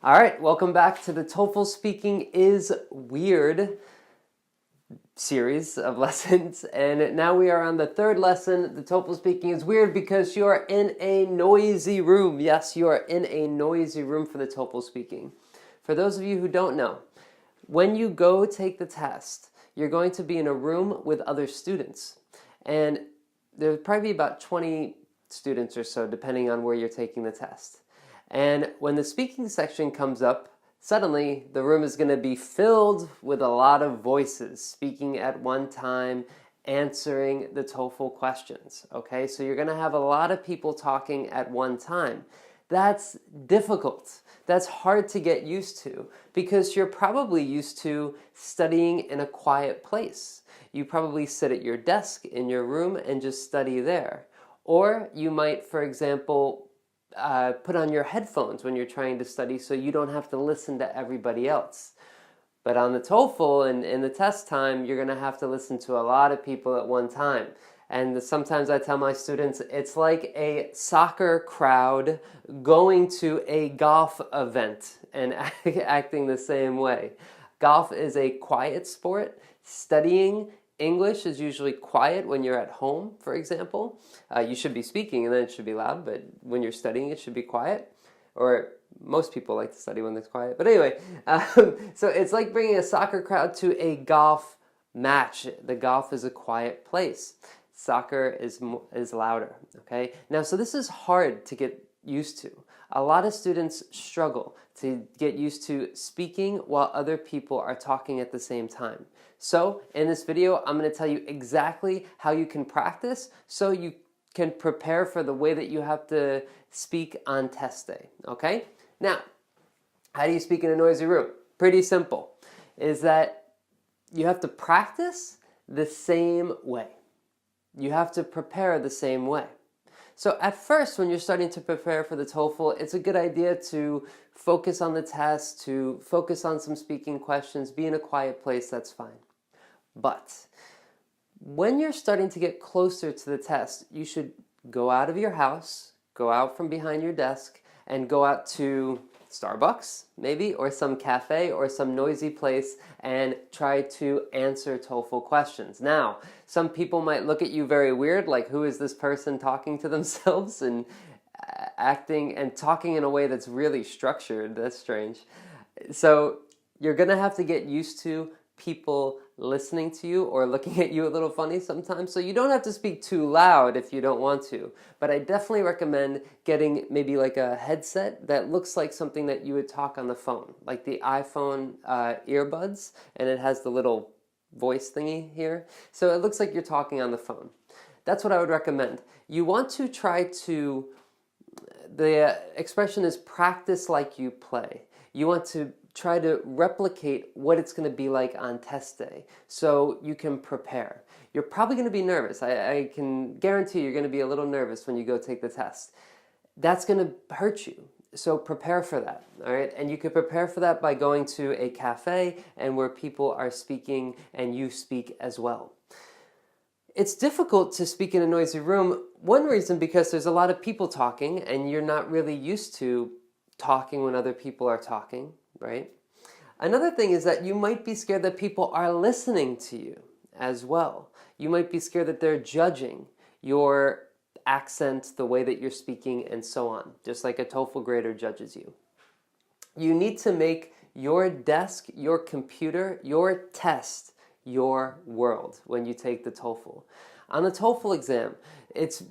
All right, welcome back to the TOEFL Speaking is Weird series of lessons. And now we are on the third lesson. The TOEFL Speaking is Weird because you are in a noisy room. Yes, you are in a noisy room for the TOEFL Speaking. For those of you who don't know, when you go take the test, you're going to be in a room with other students. And there'll probably be about 20 students or so, depending on where you're taking the test. And when the speaking section comes up, suddenly the room is going to be filled with a lot of voices speaking at one time, answering the TOEFL questions. Okay, so you're going to have a lot of people talking at one time. That's difficult. That's hard to get used to because you're probably used to studying in a quiet place. You probably sit at your desk in your room and just study there. Or you might, for example, put on your headphones when you're trying to study so you don't have to listen to everybody else. But on the TOEFL and in the test time, you're going to have to listen to a lot of people at one time. And sometimes I tell my students, it's like a soccer crowd going to a golf event and acting the same way. Golf is a quiet sport. Studying English is usually quiet when you're at home, for example. You should be speaking and then it should be loud, but when you're studying it should be quiet. Or most people like to study when it's quiet. But anyway, so it's like bringing a soccer crowd to a golf match. The golf is a quiet place. Soccer is louder, okay? Now, so this is hard to get used to. A lot of students struggle to get used to speaking while other people are talking at the same time. So in this video, I'm going to tell you exactly how you can practice so you can prepare for the way that you have to speak on test day, okay? Now, how do you speak in a noisy room? Pretty simple, is that you have to practice the same way. You have to prepare the same way. So at first, when you're starting to prepare for the TOEFL, it's a good idea to focus on the test, to focus on some speaking questions, be in a quiet place, that's fine. But when you're starting to get closer to the test, you should go out of your house, go out from behind your desk, and go out to Starbucks, maybe, or some cafe or some noisy place and try to answer TOEFL questions. Now, some people might look at you very weird, like who is this person talking to themselves and acting and talking in a way that's really structured. That's strange. So you're going to have to get used to people listening to you or looking at you a little funny sometimes. So you don't have to speak too loud if you don't want to. But I definitely recommend getting maybe like a headset that looks like something that you would talk on the phone, like the iPhone earbuds, and it has the little voice thingy here. So it looks like you're talking on the phone. That's what I would recommend. You want to try to, the expression is practice like you play. You want to try to replicate what it's going to be like on test day so you can prepare. You're probably going to be nervous. I can guarantee you're going to be a little nervous when you go take the test. That's going to hurt you. So prepare for that, all right? And you can prepare for that by going to a cafe and where people are speaking and you speak as well. It's difficult to speak in a noisy room. One reason because there's a lot of people talking and you're not really used to talking when other people are talking. Right? Another thing is that you might be scared that people are listening to you as well. You might be scared that they're judging your accent, the way that you're speaking, and so on, just like a TOEFL grader judges you. You need to make your desk, your computer, your test, your world when you take the TOEFL. On the TOEFL exam, it's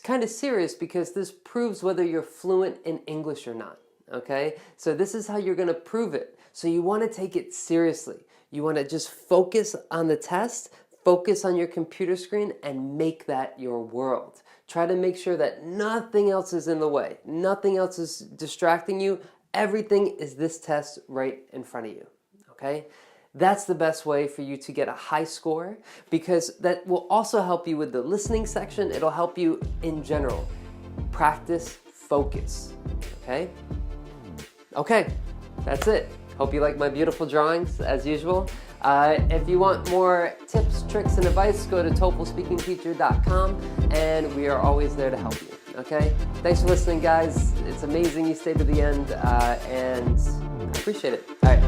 kind of serious because this proves whether you're fluent in English or not. Okay, so this is how you're going to prove it. So you want to take it seriously. You want to just focus on the test, focus on your computer screen, and make that your world. Try to make sure that nothing else is in the way. Nothing else is distracting you. Everything is this test right in front of you. Okay, that's the best way for you to get a high score because that will also help you with the listening section. It'll help you in general. Practice, focus. Okay? Okay, that's it. Hope you like my beautiful drawings as usual. If you want more tips, tricks, and advice, go to TOEFLspeakingteacher.com and we are always there to help you. okay? Thanks for listening, guys. It's amazing you stayed to the end, and I appreciate it. All right.